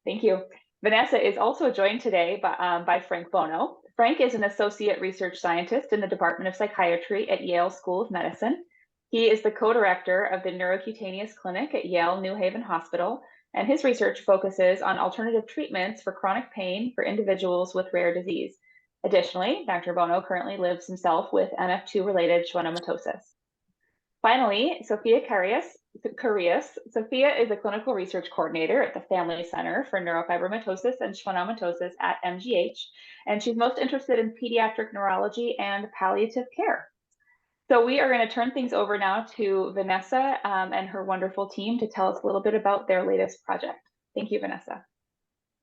Thank you. Vanessa is also joined today by Frank Buono. Frank is an associate research scientist in the Department of Psychiatry at Yale School of Medicine. He is the co-director of the Neurocutaneous Clinic at Yale New Haven Hospital, and his research focuses on alternative treatments for chronic pain for individuals with rare disease. Additionally, Dr. Buono currently lives himself with NF2-related schwannomatosis. Finally, Carias. Sophia is a clinical research coordinator at the Family Center for Neurofibromatosis and Schwannomatosis at MGH, and she's most interested in pediatric neurology and palliative care. So we are going to turn things over now to Vanessa and her wonderful team to tell us a little bit about their latest project. Thank you, Vanessa.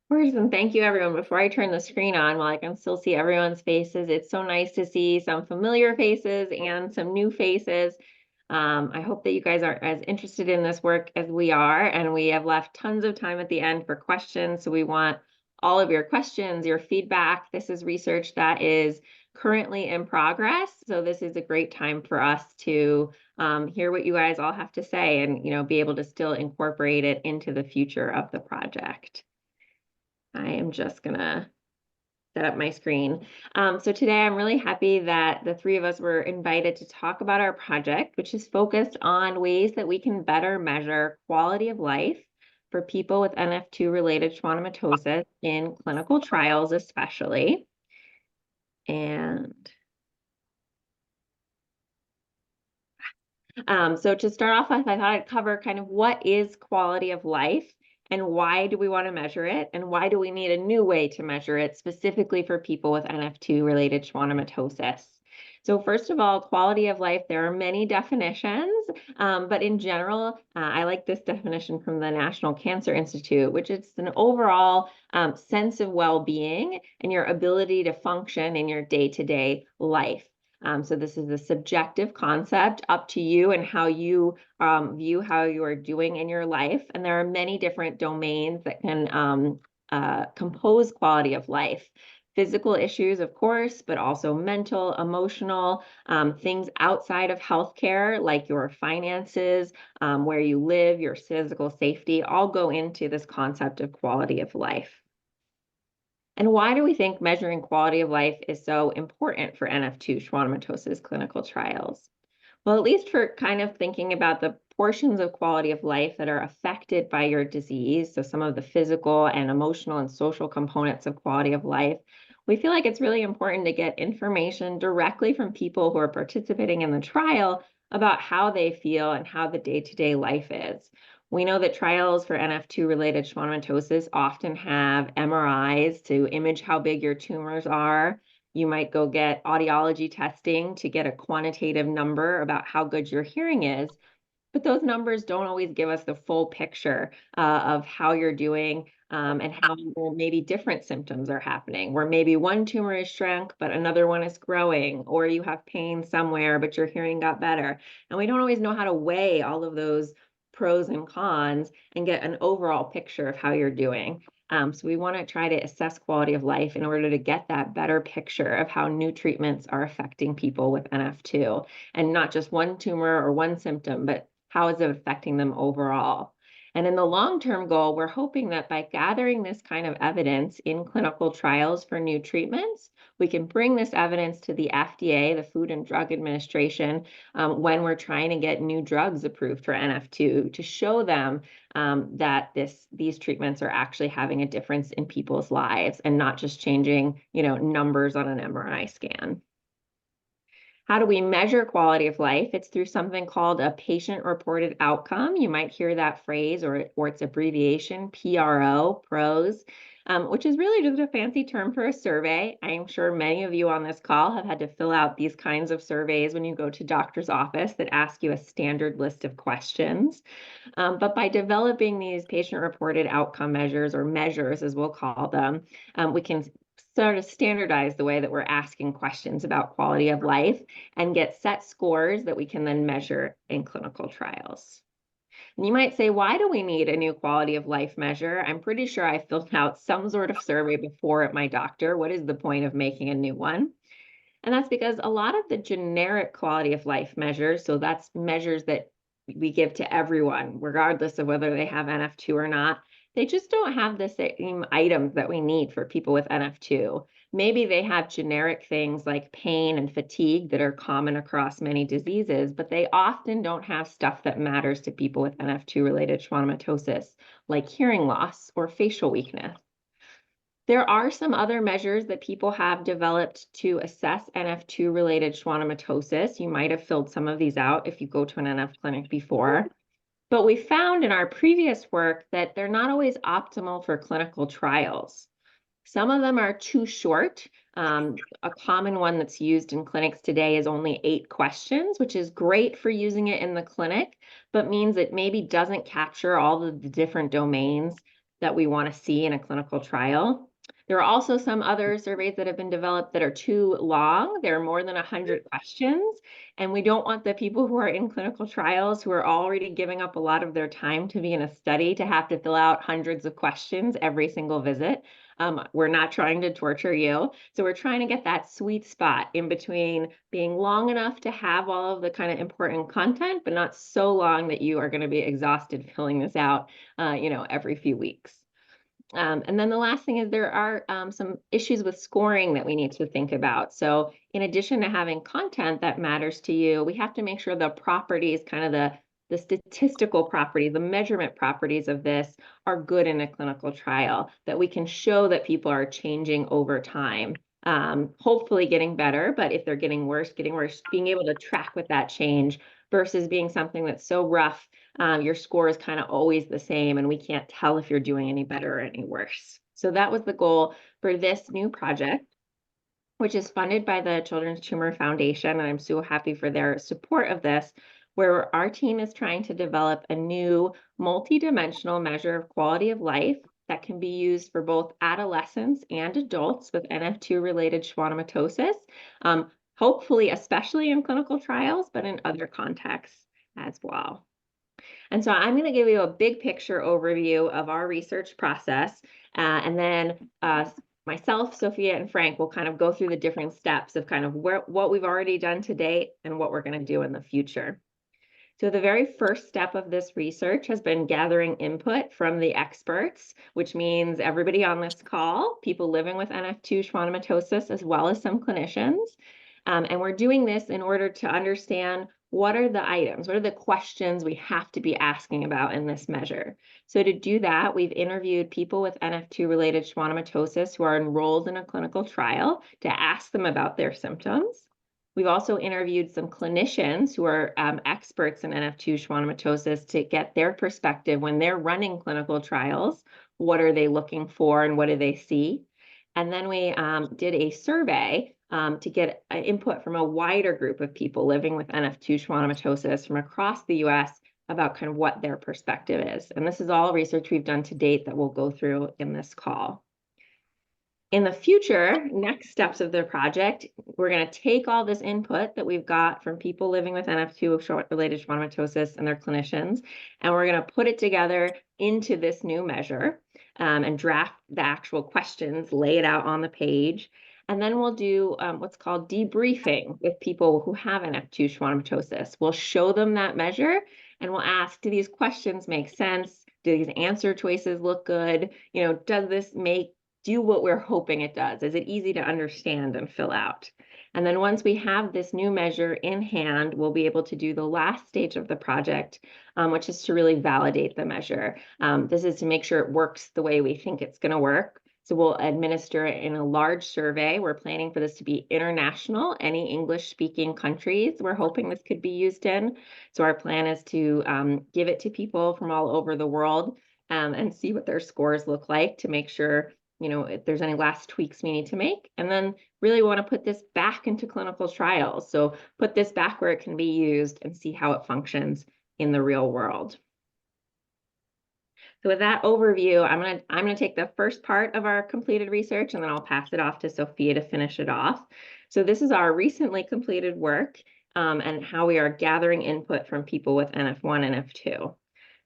And thank you, everyone. Before I turn the screen on, while I can still see everyone's faces, it's so nice to see some familiar faces and some new faces. I hope that you guys are as interested in this work as we are, and we have left tons of time at the end for questions. So we want all of your questions, your feedback. This is research that is currently in progress. So this is a great time for us to hear what you guys all have to say and, be able to still incorporate it into the future of the project. I am just gonna set up my screen. So today I'm really happy that the three of us were invited to talk about our project, which is focused on ways that we can better measure quality of life for people with NF2-related schwannomatosis in clinical trials especially. And so to start off with, I thought I'd cover kind of what is quality of life and why do we want to measure it and why do we need a new way to measure it specifically for people with NF2-related schwannomatosis. So first of all, quality of life, there are many definitions, but in general, I like this definition from the National Cancer Institute, which is an overall sense of well-being and your ability to function in your day-to-day life. So this is a subjective concept, up to you and how you view how you are doing in your life. And there are many different domains that can compose quality of life. Physical issues, of course, but also mental, emotional, things outside of healthcare, like your finances, where you live, your physical safety, all go into this concept of quality of life. And why do we think measuring quality of life is so important for NF2 schwannomatosis clinical trials? Well, at least for kind of thinking about the portions of quality of life that are affected by your disease, so some of the physical and emotional and social components of quality of life, we feel like it's really important to get information directly from people who are participating in the trial about how they feel and how the day-to-day life is. We know that trials for NF2-related schwannomatosis often have MRIs to image how big your tumors are. You might go get audiology testing to get a quantitative number about how good your hearing is. But those numbers don't always give us the full picture of how you're doing and how maybe different symptoms are happening, where maybe one tumor is shrunk, but another one is growing, or you have pain somewhere, but your hearing got better. And we don't always know how to weigh all of those pros and cons and get an overall picture of how you're doing. So we want to try to assess quality of life in order to get that better picture of how new treatments are affecting people with NF2, and not just one tumor or one symptom, but how is it affecting them overall? And in the long-term goal, we're hoping that by gathering this kind of evidence in clinical trials for new treatments, we can bring this evidence to the FDA, the Food and Drug Administration, when we're trying to get new drugs approved for NF2 to show them that these treatments are actually having a difference in people's lives and not just changing, numbers on an MRI scan. How do we measure quality of life? It's through something called a patient-reported outcome. You might hear that phrase or its abbreviation, PRO, PROS, which is really just a fancy term for a survey. I am sure many of you on this call have had to fill out these kinds of surveys when you go to doctor's office that ask you a standard list of questions. But by developing these patient-reported outcome measures, or measures as we'll call them, we can sort of standardize the way that we're asking questions about quality of life and get set scores that we can then measure in clinical trials. And you might say, why do we need a new quality of life measure? I'm pretty sure I filled out some sort of survey before at my doctor. What is the point of making a new one? And that's because a lot of the generic quality of life measures, so that's measures that we give to everyone, regardless of whether they have NF2 or not, They just don't have the same items that we need for people with NF2. Maybe they have generic things like pain and fatigue that are common across many diseases, but they often don't have stuff that matters to people with NF2-related schwannomatosis, like hearing loss or facial weakness. There are some other measures that people have developed to assess NF2-related schwannomatosis. You might have filled some of these out if you go to an NF clinic before. But we found in our previous work that they're not always optimal for clinical trials. Some of them are too short. A common one that's used in clinics today is only 8 questions, which is great for using it in the clinic, but means it maybe doesn't capture all of the different domains that we want to see in a clinical trial. There are also some other surveys that have been developed that are too long. There are more than 100 questions, and we don't want the people who are in clinical trials who are already giving up a lot of their time to be in a study to have to fill out hundreds of questions every single visit. We're not trying to torture you. So we're trying to get that sweet spot in between being long enough to have all of the kind of important content, but not so long that you are going to be exhausted filling this out, every few weeks. And then the last thing is there are some issues with scoring that we need to think about. So in addition to having content that matters to you, we have to make sure the properties, kind of the statistical properties, the measurement properties of this are good in a clinical trial, that we can show that people are changing over time. Hopefully getting better, but if they're getting worse, being able to track with that change versus being something that's so rough, your score is kind of always the same and we can't tell if you're doing any better or any worse. So that was the goal for this new project, which is funded by the Children's Tumor Foundation. And I'm so happy for their support of this, where our team is trying to develop a new multidimensional measure of quality of life that can be used for both adolescents and adults with NF2-related schwannomatosis, hopefully especially in clinical trials, but in other contexts as well. And so I'm going to give you a big picture overview of our research process, and then myself, Sophia, and Frank will kind of go through the different steps of kind of what we've already done to date and what we're going to do in the future. So the very first step of this research has been gathering input from the experts, which means everybody on this call, people living with NF2 schwannomatosis, as well as some clinicians. And we're doing this in order to understand what are the items, what are the questions we have to be asking about in this measure. So to do that, we've interviewed people with NF2-related schwannomatosis who are enrolled in a clinical trial to ask them about their symptoms. We've also interviewed some clinicians who are experts in NF2 schwannomatosis to get their perspective when they're running clinical trials. What are they looking for and what do they see? And then we did a survey to get input from a wider group of people living with NF2 schwannomatosis from across the US about kind of what their perspective is. And this is all research we've done to date that we'll go through in this call. In the future, next steps of the project, we're going to take all this input that we've got from people living with NF2-related schwannomatosis and their clinicians, and we're going to put it together into this new measure and draft the actual questions, lay it out on the page. And then we'll do what's called debriefing with people who have NF2 schwannomatosis. We'll show them that measure and we'll ask, do these questions make sense? Do these answer choices look good? Does this do what we're hoping it does? Is it easy to understand and fill out? And then once we have this new measure in hand, we'll be able to do the last stage of the project, which is to really validate the measure. This is to make sure it works the way we think it's going to work. So we'll administer it in a large survey. We're planning for this to be international, any English-speaking countries we're hoping this could be used in. So our plan is to give it to people from all over the world and see what their scores look like to make sure if there's any last tweaks we need to make. And then really want to put this back into clinical trials. So put this back where it can be used and see how it functions in the real world. So with that overview, I'm going to take the first part of our completed research and then I'll pass it off to Sophia to finish it off. So this is our recently completed work and how we are gathering input from people with NF1, NF2.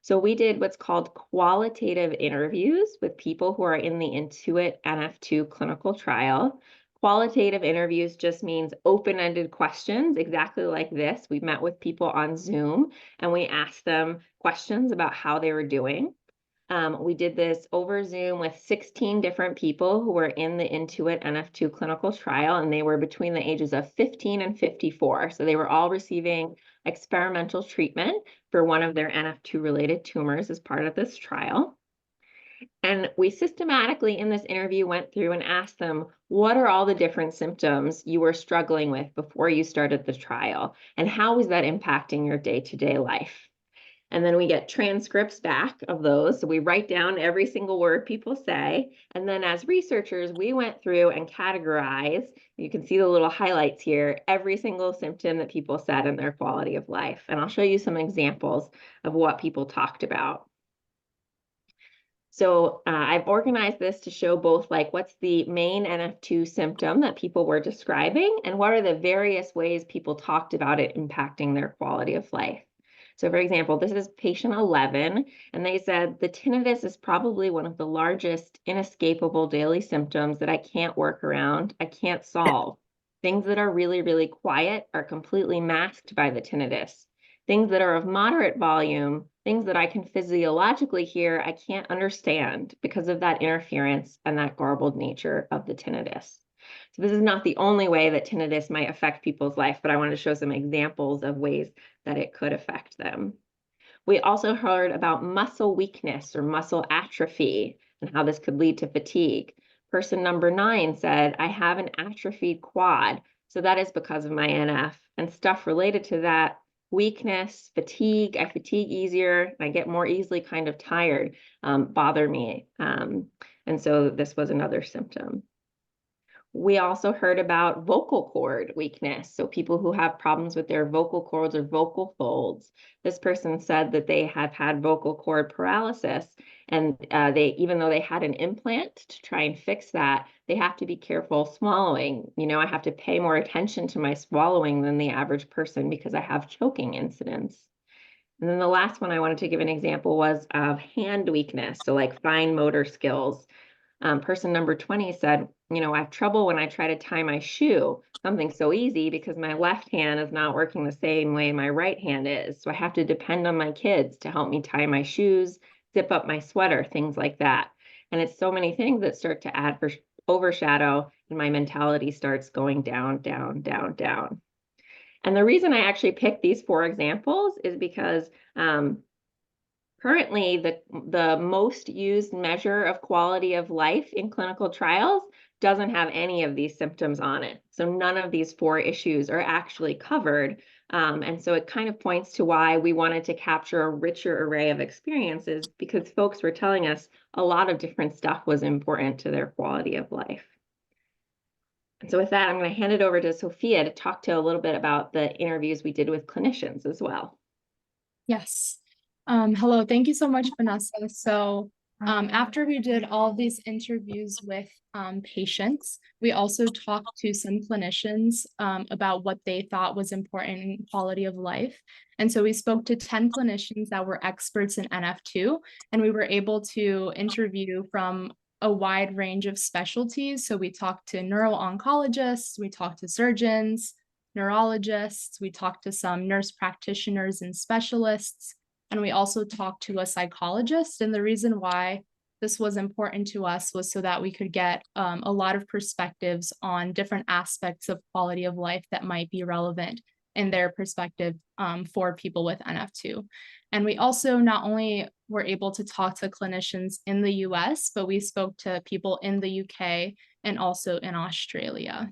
So we did what's called qualitative interviews with people who are in the Intuit NF2 clinical trial. Qualitative interviews just means open-ended questions, exactly like this. We met with people on Zoom and we asked them questions about how they were doing. We did this over Zoom with 16 different people who were in the Intuit NF2 clinical trial, and they were between the ages of 15 and 54. So they were all receiving experimental treatment for one of their NF2 related tumors as part of this trial. And we systematically in this interview went through and asked them, what are all the different symptoms you were struggling with before you started the trial? And how is that impacting your day-to-day life? And then we get transcripts back of those. So we write down every single word people say. And then as researchers, we went through and categorized, you can see the little highlights here, every single symptom that people said in their quality of life. And I'll show you some examples of what people talked about. So I've organized this to show both like what's the main NF2 symptom that people were describing and what are the various ways people talked about it impacting their quality of life. So for example, this is patient 11, and they said the tinnitus is probably one of the largest inescapable daily symptoms that I can't work around, I can't solve. Things that are really, really quiet are completely masked by the tinnitus. Things that are of moderate volume, things that I can physiologically hear, I can't understand because of that interference and that garbled nature of the tinnitus. So this is not the only way that tinnitus might affect people's life, but I want to show some examples of ways that it could affect them. We also heard about muscle weakness or muscle atrophy and how this could lead to fatigue. Person number 9 said, I have an atrophied quad, so that is because of my NF, and stuff related to that, weakness, fatigue, I fatigue easier, I get more easily kind of tired, bother me. And so this was another symptom. We also heard about vocal cord weakness. So people who have problems with their vocal cords or vocal folds. This person said that they have had vocal cord paralysis, and even though they had an implant to try and fix that, they have to be careful swallowing. You know, I have to pay more attention to my swallowing than the average person because I have choking incidents. And then the last one I wanted to give an example was of hand weakness. So like fine motor skills. Person number 20 said, you know, I have trouble when I try to tie my shoe, something so easy because my left hand is not working the same way my right hand is. So I have to depend on my kids to help me tie my shoes, zip up my sweater, things like that. And it's so many things that start to overshadow, and my mentality starts going down, down, down, down. And the reason I actually picked these 4 examples is because currently, the most used measure of quality of life in clinical trials doesn't have any of these symptoms on it. So none of these 4 issues are actually covered. And so it kind of points to why we wanted to capture a richer array of experiences, because folks were telling us a lot of different stuff was important to their quality of life. And so with that, I'm going to hand it over to Sophia to talk to a little bit about the interviews we did with clinicians as well. Yes. Hello, thank you so much, Vanessa. So after we did all these interviews with patients, we also talked to some clinicians about what they thought was important in quality of life. And so we spoke to 10 clinicians that were experts in NF2, and we were able to interview from a wide range of specialties. So we talked to neuro-oncologists, we talked to surgeons, neurologists, we talked to some nurse practitioners and specialists, and we also talked to a psychologist. And the reason why this was important to us was so that we could get a lot of perspectives on different aspects of quality of life that might be relevant in their perspective for people with NF2. And we also not only were able to talk to clinicians in the US, but we spoke to people in the UK and also in Australia.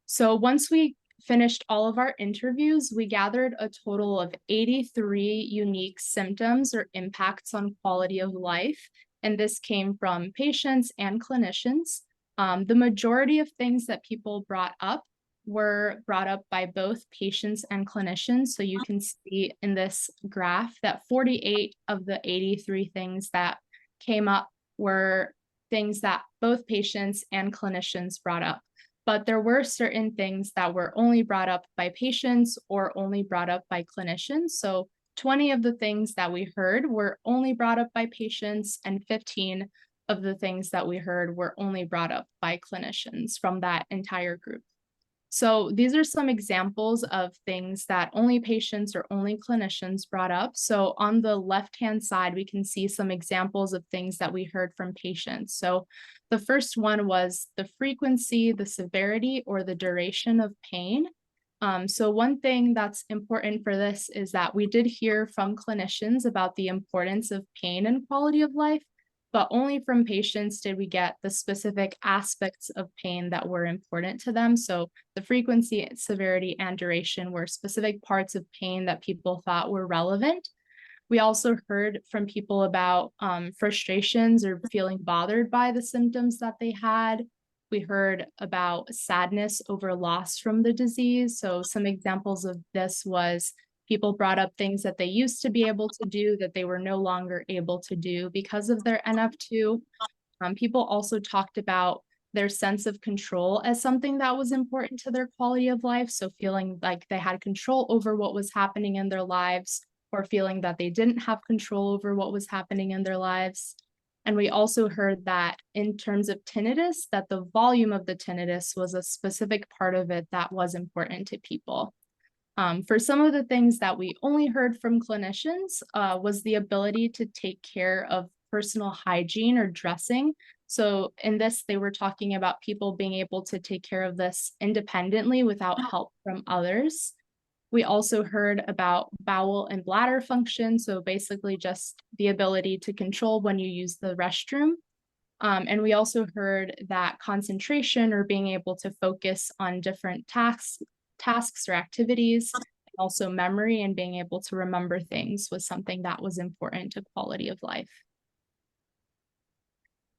So once we finished all of our interviews, we gathered a total of 83 unique symptoms or impacts on quality of life. And this came from patients and clinicians. The majority of things that people brought up were brought up by both patients and clinicians. So you can see in this graph that 48 of the 83 things that came up were things that both patients and clinicians brought up. But there were certain things that were only brought up by patients or only brought up by clinicians. So 20 of the things that we heard were only brought up by patients, and 15 of the things that we heard were only brought up by clinicians from that entire group. So these are some examples of things that only patients or only clinicians brought up. So on the left-hand side, we can see some examples of things that we heard from patients. So the first one was the frequency, the severity, or the duration of pain. So one thing that's important for this is that we did hear from clinicians about the importance of pain and quality of life, but only from patients did we get the specific aspects of pain that were important to them. So the frequency, severity, and duration were specific parts of pain that people thought were relevant. We also heard from people about frustrations or feeling bothered by the symptoms that they had. We heard about sadness over loss from the disease. So some examples of this was people brought up things that they used to be able to do that they were no longer able to do because of their NF2. People also talked about their sense of control as something that was important to their quality of life. So feeling like they had control over what was happening in their lives, or feeling that they didn't have control over what was happening in their lives. And we also heard that in terms of tinnitus, that the volume of the tinnitus was a specific part of it that was important to people. For some of the things that we only heard from clinicians was the ability to take care of personal hygiene or dressing. So in this, they were talking about people being able to take care of this independently without help from others. We also heard about bowel and bladder function. So basically just the ability to control when you use the restroom. And we also heard that concentration or being able to focus on different tasks or activities, and also memory and being able to remember things was something that was important to quality of life.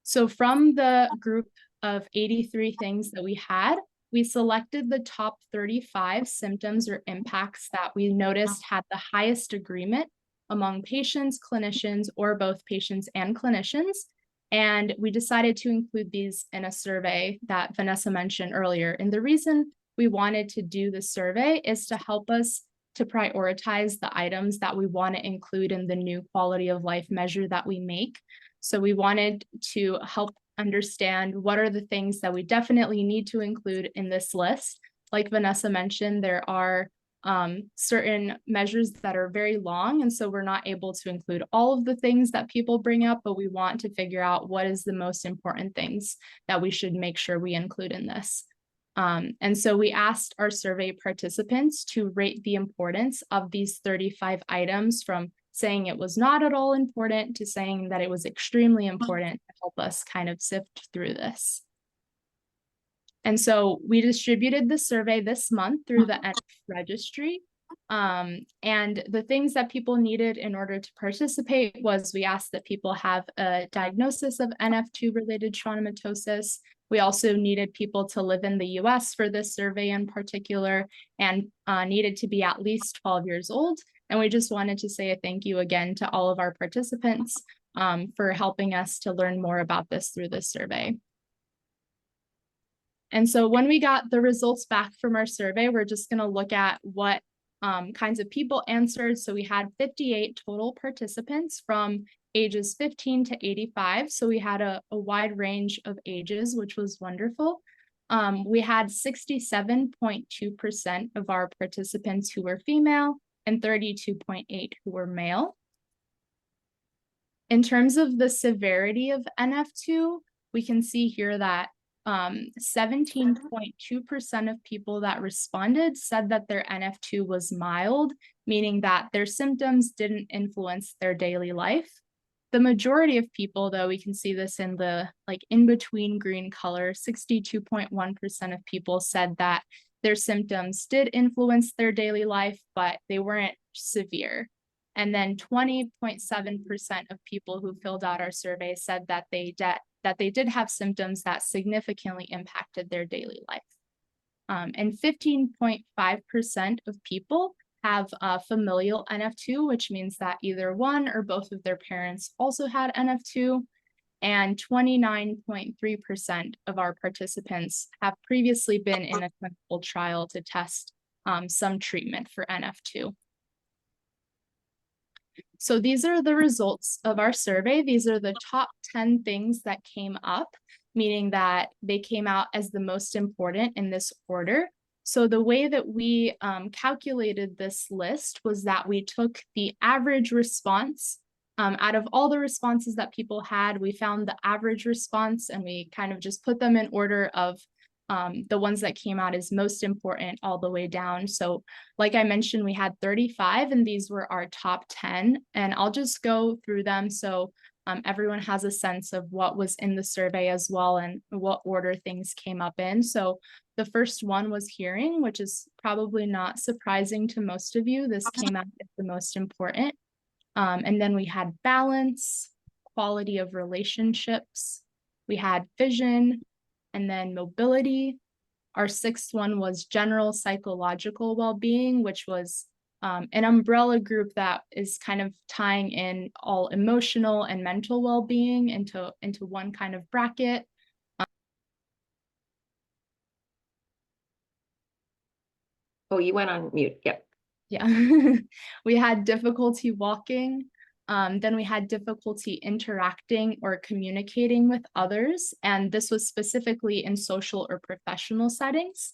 So from the group of 83 things that we had, we selected the top 35 symptoms or impacts that we noticed had the highest agreement among patients, clinicians, or both patients and clinicians. And we decided to include these in a survey that Vanessa mentioned earlier. And the reason we wanted to do the survey is to help us to prioritize the items that we want to include in the new quality of life measure that we make. So we wanted to help understand what are the things that we definitely need to include in this list. Like Vanessa mentioned, there are certain measures that are very long, and so we're not able to include all of the things that people bring up, but we want to figure out what is the most important things that we should make sure we include in this. And so we asked our survey participants to rate the importance of these 35 items, from saying it was not at all important to saying that it was extremely important, to help us kind of sift through this. And so we distributed the survey this month through the NF registry. And the things that people needed in order to participate was we asked that people have a diagnosis of NF2 related schwannomatosis. We also needed people to live in the US for this survey in particular, and needed to be at least 12 years old. And we just wanted to say a thank you again to all of our participants for helping us to learn more about this through this survey. And so when we got the results back from our survey, we're just going to look at what kinds of people answered. So we had 58 total participants from ages 15 to 85. So we had a wide range of ages, which was wonderful. We had 67.2% of our participants who were female and 32.8% who were male. In terms of the severity of NF2, we can see here that 17.2% of people that responded said that their NF2 was mild, meaning that their symptoms didn't influence their daily life. The majority of people, though, we can see this in the in-between green color, 62.1% of people said that their symptoms did influence their daily life, but they weren't severe. And then 20.7% of people who filled out our survey said that they did have symptoms that significantly impacted their daily life. And 15.5% of people have familial NF2, which means that either one or both of their parents also had NF2. And 29.3% of our participants have previously been in a clinical trial to test some treatment for NF2. So these are the results of our survey. These are the top 10 things that came up, meaning that they came out as the most important in this order. So the way that we calculated this list was that we took the average response out of all the responses that people had. We found the average response and we kind of just put them in order of the ones that came out as most important all the way down. So like I mentioned, we had 35 and these were our top 10, and I'll just go through them so everyone has a sense of what was in the survey as well and what order things came up in. So the first one was hearing, which is probably not surprising to most of you. This came out as the most important. And then we had balance, quality of relationships, we had vision, and then mobility. Our sixth one was general psychological well-being, which was an umbrella group that is kind of tying in all emotional and mental well-being into one kind of bracket. Oh, you went on mute. Yep. Yeah. We had difficulty walking. Then we had difficulty interacting or communicating with others. And this was specifically in social or professional settings.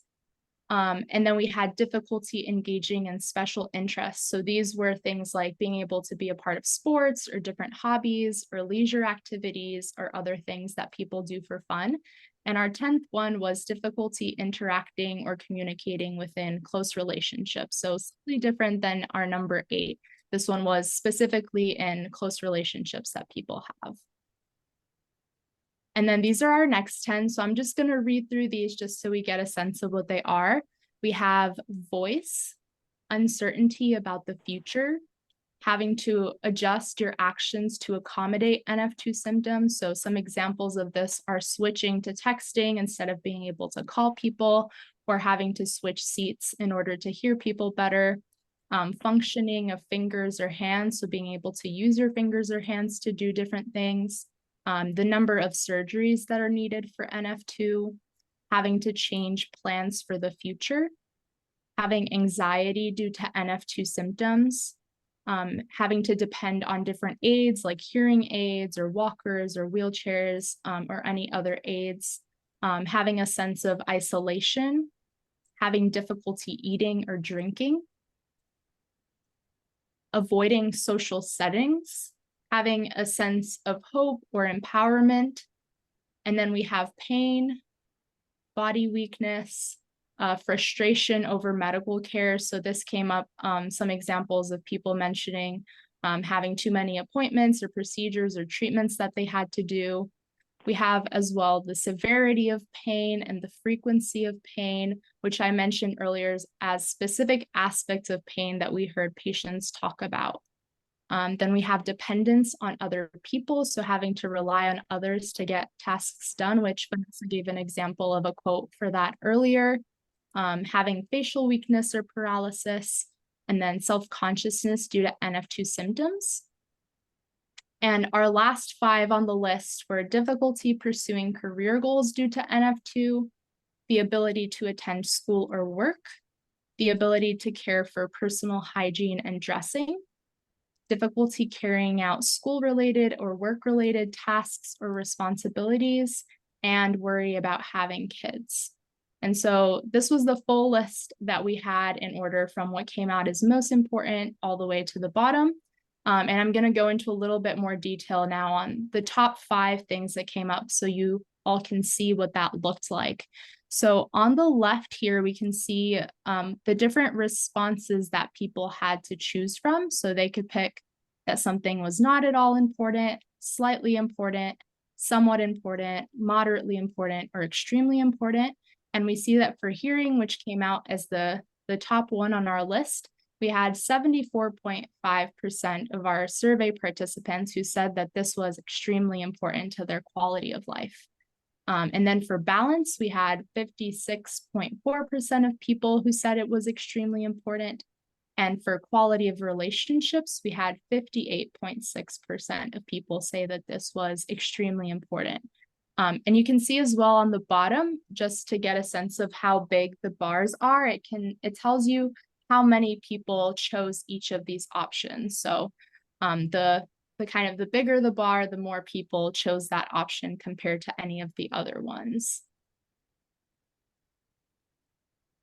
And then we had difficulty engaging in special interests. So these were things like being able to be a part of sports or different hobbies or leisure activities or other things that people do for fun. And our 10th one was difficulty interacting or communicating within close relationships. So slightly different than our number 8. This one was specifically in close relationships that people have. And then these are our next 10. So I'm just going to read through these just so we get a sense of what they are. We have voice, uncertainty about the future, having to adjust your actions to accommodate NF2 symptoms. So some examples of this are switching to texting instead of being able to call people, or having to switch seats in order to hear people better. Functioning of fingers or hands, so being able to use your fingers or hands to do different things. The number of surgeries that are needed for NF2, having to change plans for the future, having anxiety due to NF2 symptoms, having to depend on different aids like hearing aids or walkers or wheelchairs or any other aids, having a sense of isolation, having difficulty eating or drinking, avoiding social settings, having a sense of hope or empowerment. And then we have pain, body weakness, frustration over medical care. So this came up, some examples of people mentioning having too many appointments or procedures or treatments that they had to do. We have as well the severity of pain and the frequency of pain, which I mentioned earlier as specific aspects of pain that we heard patients talk about. Then we have dependence on other people, so having to rely on others to get tasks done, which Vanessa gave an example of a quote for that earlier. Having facial weakness or paralysis, and then self-consciousness due to NF2 symptoms. And our last 5 on the list were difficulty pursuing career goals due to NF2, the ability to attend school or work, the ability to care for personal hygiene and dressing, difficulty carrying out school-related or work-related tasks or responsibilities, and worry about having kids. And so this was the full list that we had in order from what came out as most important all the way to the bottom. And I'm going to go into a little bit more detail now on the top 5 things that came up so you all can see what that looked like. So on the left here, we can see the different responses that people had to choose from. So they could pick that something was not at all important, slightly important, somewhat important, moderately important, or extremely important. And we see that for hearing, which came out as the top one on our list, we had 74.5% of our survey participants who said that this was extremely important to their quality of life. And then for balance, we had 56.4% of people who said it was extremely important. And for quality of relationships, we had 58.6% of people say that this was extremely important. And you can see as well on the bottom, just to get a sense of how big the bars are, it tells you how many people chose each of these options. So the kind of the bigger the bar, the more people chose that option compared to any of the other ones.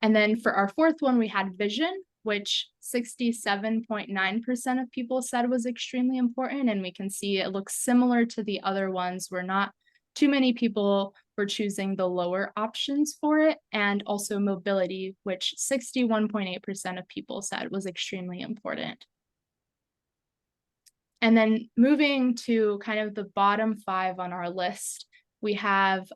And then for our fourth one, we had vision, which 67.9% of people said was extremely important. And we can see it looks similar to the other ones where not too many people were choosing the lower options for it. And also mobility, which 61.8% of people said was extremely important. And then moving to kind of the bottom 5 on our list, we have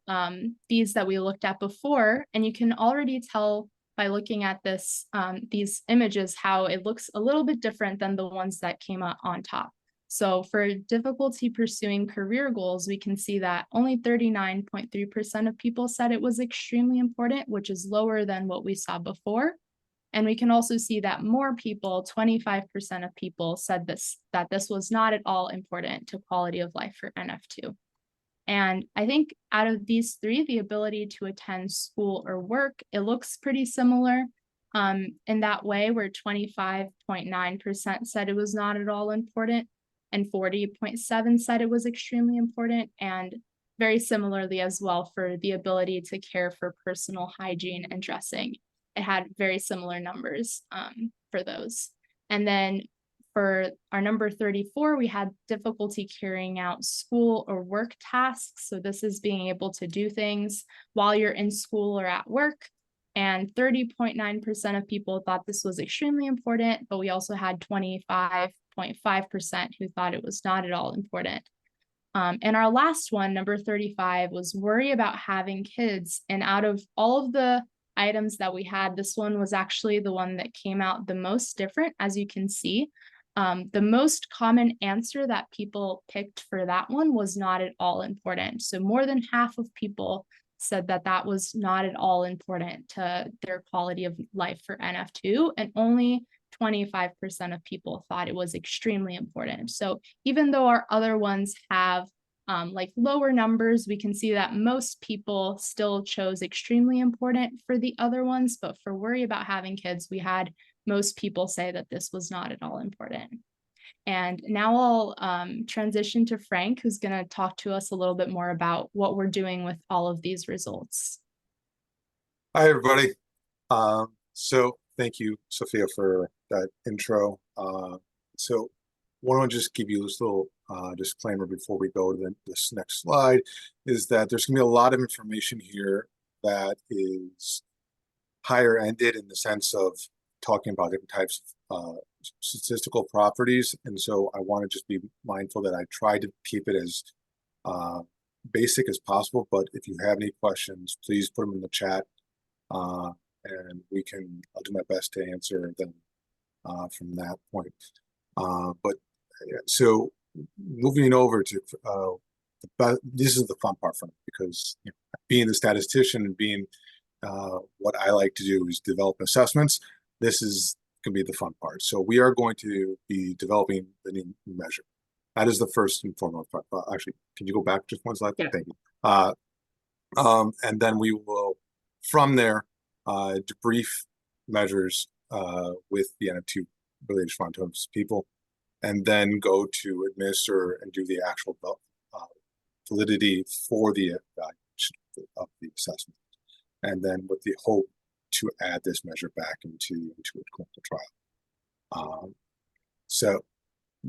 these that we looked at before, and you can already tell by looking at this, these images, how it looks a little bit different than the ones that came out on top. So for difficulty pursuing career goals, we can see that only 39.3% of people said it was extremely important, which is lower than what we saw before. And we can also see that more people, 25% of people said that this was not at all important to quality of life for NF2. And I think out of these 3, the ability to attend school or work, it looks pretty similar in that way, where 25.9% said it was not at all important and 40.7% said it was extremely important. And very similarly as well for the ability to care for personal hygiene and dressing. It had very similar numbers for those. And then for our number 34, we had difficulty carrying out school or work tasks. So this is being able to do things while you're in school or at work. And 30.9% of people thought this was extremely important, but we also had 25.5% who thought it was not at all important. And our last one, number 35, was worry about having kids. And out of all of the items that we had, this one was actually the one that came out the most different, as you can see. The most common answer that people picked for that one was not at all important. So more than half of people said that that was not at all important to their quality of life for NF2, and only 25% of people thought it was extremely important. So even though our other ones have like lower numbers, we can see that most people still chose extremely important for the other ones, but for worry about having kids, we had most people say that this was not at all important. And now I'll transition to Frank, who's going to talk to us a little bit more about what we're doing with all of these results. Hi, everybody. So thank you, Sophia, for that intro. So why don't I just give you this little disclaimer before we go to this next slide, is that there's going to be a lot of information here that is higher ended in the sense of talking about different types of statistical properties. And so I want to just be mindful that I try to keep it as basic as possible. But if you have any questions, please put them in the chat and I'll do my best to answer them from that point. So moving over to this is the fun part for me, because being the statistician and being what I like to do is develop assessments. This is going to be the fun part. So we are going to be developing the new measure. That is the first and foremost part. Actually, can you go back just one slide? Yeah. Thank you. And then we will, from there, debrief measures with the NF2 related schwannomatosis people, and then go to administer and do the actual validity for the evaluation of the assessment. And then with the hope to add this measure back into a clinical trial. So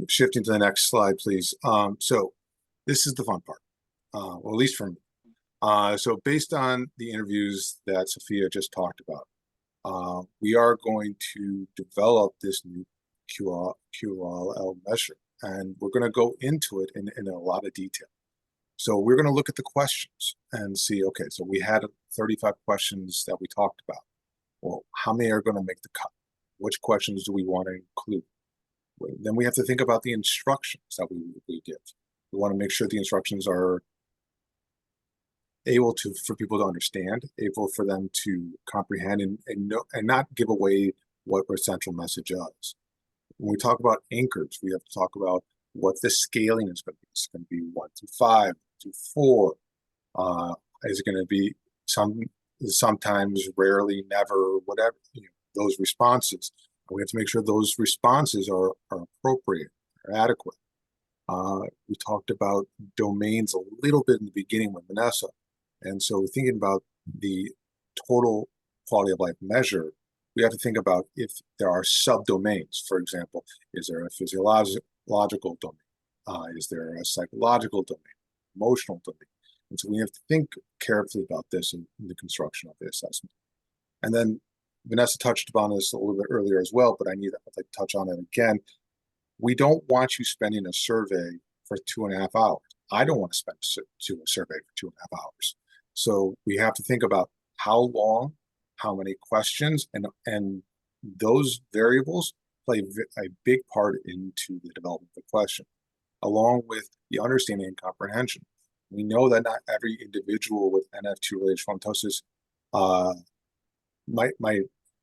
shifting to the next slide, please. So this is the fun part, well, at least for me. So based on the interviews that Sophia just talked about, we are going to develop this new QOL measure, and we're going to go into it in a lot of detail. So we're going to look at the questions and see, okay, so we had 35 questions that we talked about. Well, how many are going to make the cut? Which questions do we want to include? Then we have to think about the instructions that we give. We want to make sure the instructions are able for people to understand, able for them to comprehend and not give away what our central message is. When we talk about anchors, we have to talk about what the scaling is going to be. It's going to be 1 through 5, through 4. Is it going to be sometimes, rarely, never, whatever, those responses. We have to make sure those responses are appropriate, are adequate. We talked about domains a little bit in the beginning with Vanessa. And so we're thinking about the total quality of life measure, we have to think about if there are subdomains. For example, is there a physiological domain? Is there a psychological domain, emotional domain? And so we have to think carefully about this in the construction of the assessment. And then Vanessa touched upon this a little bit earlier as well, but I'd like to touch on it again. We don't want you spending a survey for 2.5 hours. I don't want to spend a survey for 2.5 hours. So we have to think about how long, how many questions, and those variables play a big part into the development of the question, along with the understanding and comprehension. We know that not every individual with NF2-related schwannomatosis might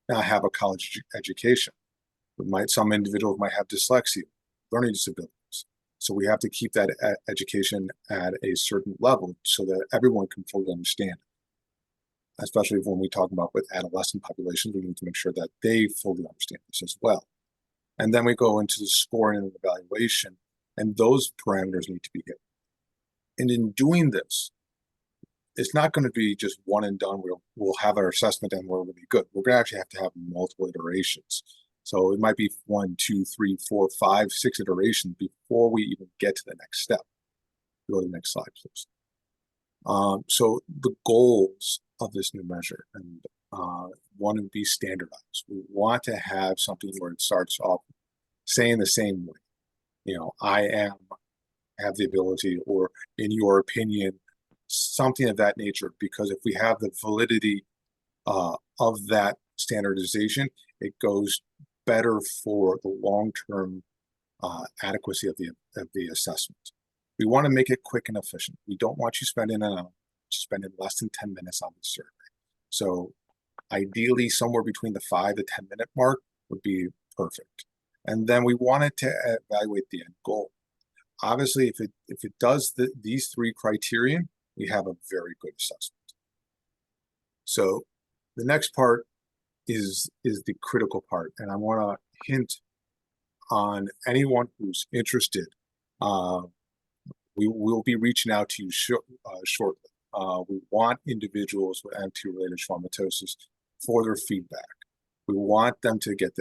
not have a college education. Some individuals might have dyslexia, learning disabilities. So we have to keep that education at a certain level so that everyone can fully understand it. Especially when we talk about with adolescent populations, we need to make sure that they fully understand this as well. And then we go into the scoring and evaluation, and those parameters need to be hit. And in doing this, it's not going to be just one and done. We'll have our assessment and we're going to be good. We're going to actually have to have multiple iterations. So it might be 1, 2, 3, 4, 5, 6 iterations before we even get to the next step. Go to the next slide, please. So the goals of this new measure and want to be standardized. We want to have something where it starts off saying the same way. You know, have the ability, or in your opinion, something of that nature, because if we have the validity of that standardization, it goes better for the long-term adequacy of the assessment. We want to make it quick and efficient. We don't want you spending less than 10 minutes on the survey. So ideally, somewhere between the 5 to 10 minute mark would be perfect. And then we wanted to evaluate the end goal. Obviously, if it does these 3 criteria, we have a very good assessment. So the next part is the critical part, and I want to hint on anyone who's interested. We will be reaching out to you shortly. We want individuals with NF2-related schwannomatosis for their feedback. We want them to get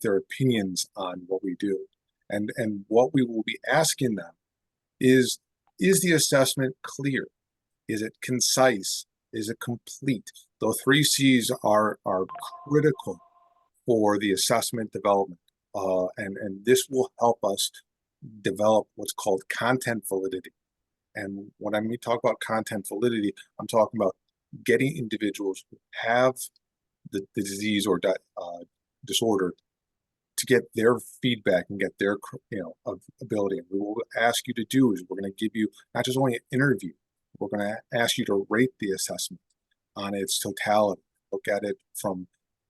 their opinions on what we do. And what we will be asking them is the assessment clear? Is it concise? Is it complete? The 3 C's are critical for the assessment development. And this will help us develop what's called content validity. And when I talk about content validity, I'm talking about getting individuals who have the disease or disorder to get their feedback and get their ability. And what we'll ask you to do is we're going to give you not just only an interview, we're going to ask you to rate the assessment on its totality. Look at it from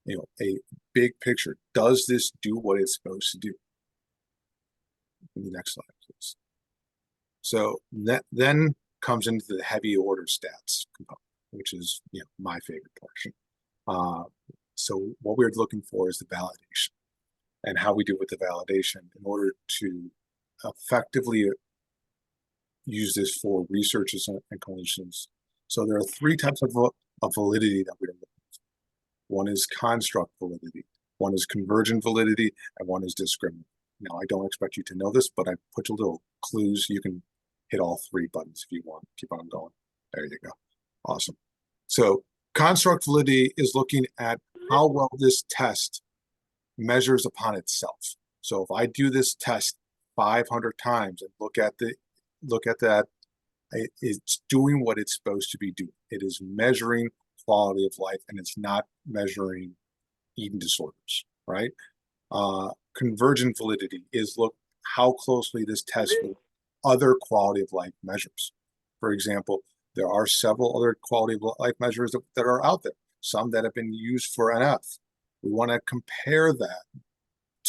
a big picture. Does this do what it's supposed to do? The next slide, please. So that then comes into the heavy order stats component, which is my favorite portion. So what we're looking for is the validation, and how we do with the validation in order to effectively use this for researchers and clinicians. So there are 3 types of validity that we're looking for. One is construct validity, one is convergent validity, and one is discriminant. Now, I don't expect you to know this, but I put you little clues. You can hit all 3 buttons if you want. Keep on going. There you go. Awesome. So construct validity is looking at how well this test measures upon itself. So if I do this test 500 times and look at that, it's doing what it's supposed to be doing. It is measuring quality of life, and it's not measuring eating disorders, right? Convergent validity is look how closely this test with other quality of life measures. For example, there are several other quality of life measures that are out there, some that have been used for NF. We want to compare that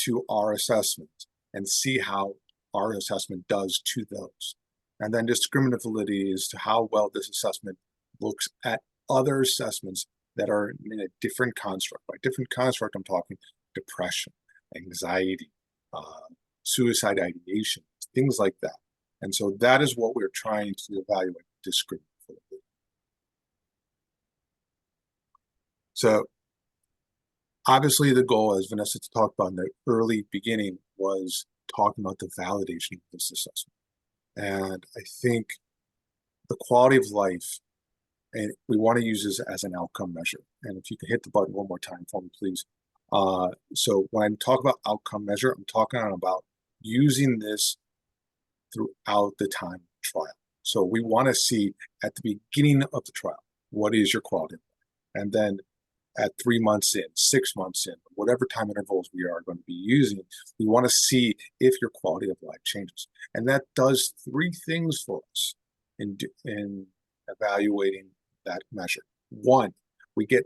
to our assessment and see how our assessment does to those. And then discriminant validity is to how well this assessment looks at other assessments that are in a different construct. By different construct, I'm talking depression, anxiety, suicide ideation, things like that. And so that is what we're trying to evaluate, discriminant validity. So obviously the goal, as Vanessa talked about in the early beginning, was talking about the validation of this assessment. And I think the quality of life, and we want to use this as an outcome measure. And if you could hit the button one more time for me, please. So when I talk about outcome measure, I'm talking about using this throughout the time trial. So we want to see at the beginning of the trial, what is your quality of life? And then at 3 months in, 6 months in, whatever time intervals we are going to be using, we want to see if your quality of life changes. And that does 3 things for us in evaluating that measure. 1, we get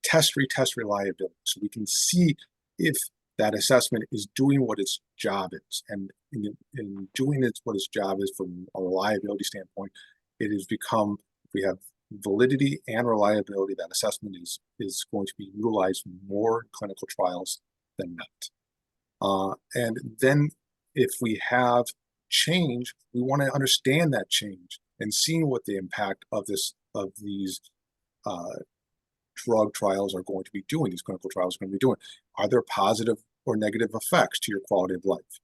test-retest reliability, so we can see if that assessment is doing what its job is. And in doing what its job is from a reliability standpoint, it has become, we have validity and reliability, that assessment is going to be utilized more in clinical trials than not. And then if we have change, we want to understand that change and seeing what the impact of these drug trials are going to be doing, these clinical trials are going to be doing. Are there positive or negative effects to your quality of life?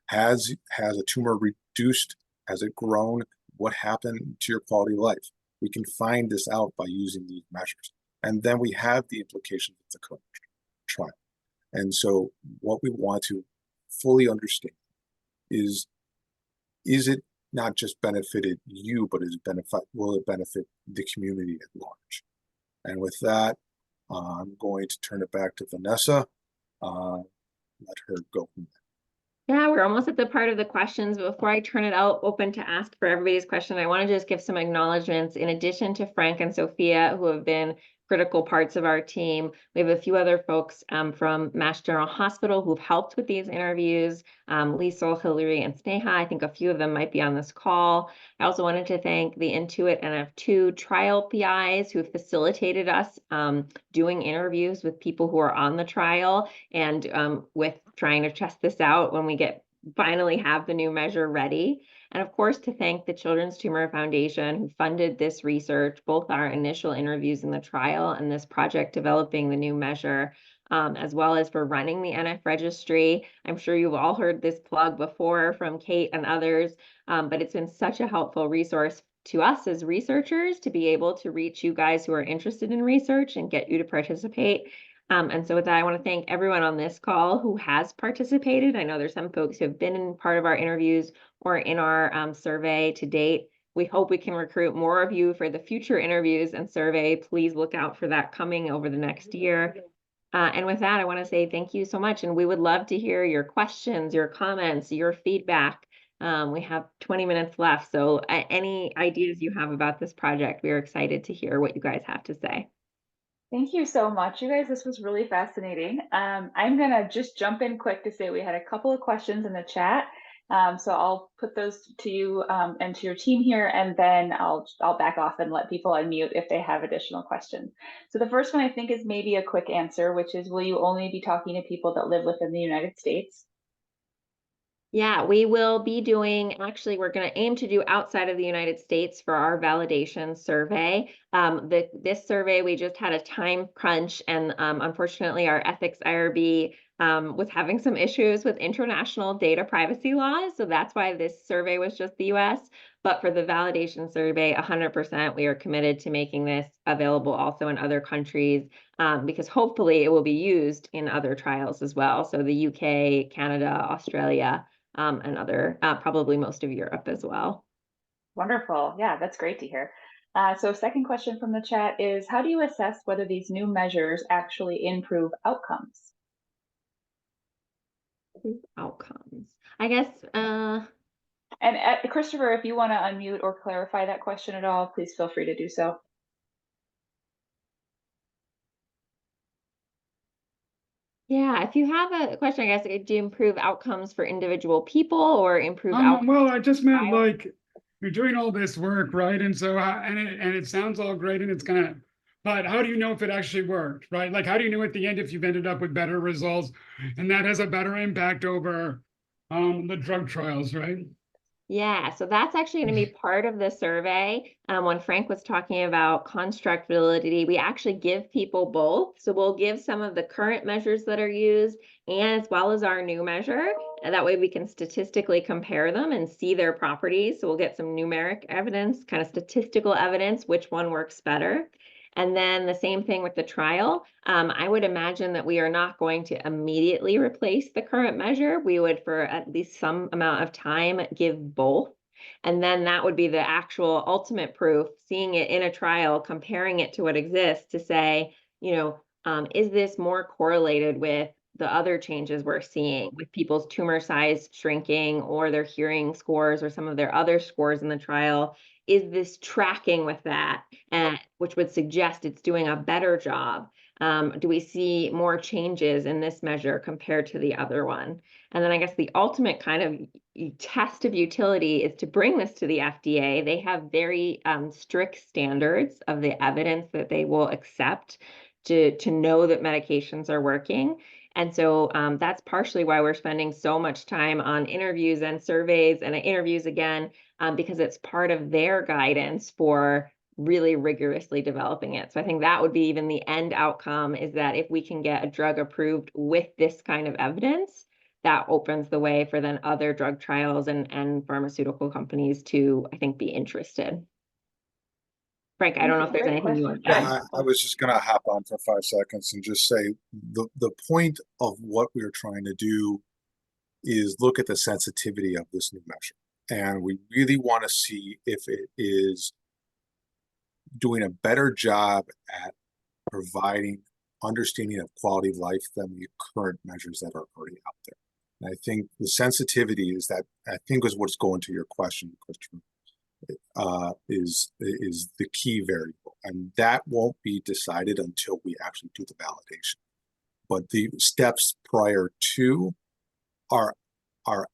Has a tumor reduced? Has it grown? What happened to your quality of life? We can find this out by using these measures. And then we have the implications of the clinical trial. And so what we want to fully understand is it not just benefited you, but will it benefit the community at large? And with that, I'm going to turn it back to Vanessa. Let her go from there. Yeah, we're almost at the part of the questions. But before I turn it out open to ask for everybody's question, I want to just give some acknowledgements. In addition to Frank and Sophia, who have been critical parts of our team, we have a few other folks from Mass General Hospital who've helped with these interviews. Liesl, Hillary, and Sneha, I think a few of them might be on this call. I also wanted to thank the Intuit NF2 trial PIs who facilitated us doing interviews with people who are on the trial and with trying to test this out when we finally have the new measure ready. And of course, to thank the Children's Tumor Foundation who funded this research, both our initial interviews in the trial and this project developing the new measure, as well as for running the NF registry. I'm sure you've all heard this plug before from Kate and others, but it's been such a helpful resource to us as researchers to be able to reach you guys who are interested in research and get you to participate. And so with that, I want to thank everyone on this call who has participated. I know there's some folks who have been in part of our interviews or in our survey to date. We hope we can recruit more of you for the future interviews and survey. Please look out for that coming over the next year. And with that, I want to say thank you so much. And we would love to hear your questions, your comments, your feedback. We have 20 minutes left. So any ideas you have about this project, we are excited to hear what you guys have to say. Thank you so much, you guys. This was really fascinating. I'm gonna just jump in quick to say we had a couple of questions in the chat. So I'll put those to you and to your team here, and then I'll back off and let people unmute if they have additional questions. So the first one I think is maybe a quick answer, which is, will you only be talking to people that live within the United States? Yeah, we will be doing, actually, we're going to aim to do outside of the United States for our validation survey. This survey, we just had a time crunch, and unfortunately, our ethics IRB was having some issues with international data privacy laws. So that's why this survey was just the US. But for the validation survey, 100%, we are committed to making this available also in other countries, because hopefully it will be used in other trials as well. So the UK, Canada, Australia, and other, probably most of Europe as well. Wonderful. Yeah, that's great to hear. So second question from the chat is, how do you assess whether these new measures actually improve outcomes? Outcomes, I guess. And Christopher, if you want to unmute or clarify that question at all, please feel free to do so. Yeah, if you have a question, I guess, do you improve outcomes for individual people or improve outcomes? Well, I just meant like you're doing all this work, right? And so, and it sounds all great, and it's gonna, but how do you know if it actually worked, right? Like, how do you know at the end if you've ended up with better results, and that has a better impact over the drug trials, right? Yeah, so that's actually going to be part of the survey. When Frank was talking about construct validity, we actually give people both. So we'll give some of the current measures that are used and as well as our new measure. And that way we can statistically compare them and see their properties. So we'll get some numeric evidence, kind of statistical evidence, which one works better. And then the same thing with the trial. I would imagine that we are not going to immediately replace the current measure. We would, for at least some amount of time, give both. And then that would be the actual ultimate proof, seeing it in a trial, comparing it to what exists to say, is this more correlated with the other changes we're seeing with people's tumor size shrinking or their hearing scores or some of their other scores in the trial? Is this tracking with that, which would suggest it's doing a better job? Do we see more changes in this measure compared to the other one? And then I guess the ultimate kind of test of utility is to bring this to the FDA. They have very strict standards of the evidence that they will accept to know that medications are working. And so that's partially why we're spending so much time on interviews and surveys and interviews again, because it's part of their guidance for really rigorously developing it. So I think that would be even the end outcome, is that if we can get a drug approved with this kind of evidence, that opens the way for then other drug trials and pharmaceutical companies to, I think, be interested. Frank, I don't know if there's anything you want to add. I was just going to hop on for 5 seconds and just say the point of what we're trying to do is look at the sensitivity of this new measure. And we really want to see if it is doing a better job at providing understanding of quality of life than the current measures that are already out there. And I think the sensitivity is that, I think, is what's going to your question, Christopher, is the key variable. And that won't be decided until we actually do the validation. But the steps prior to are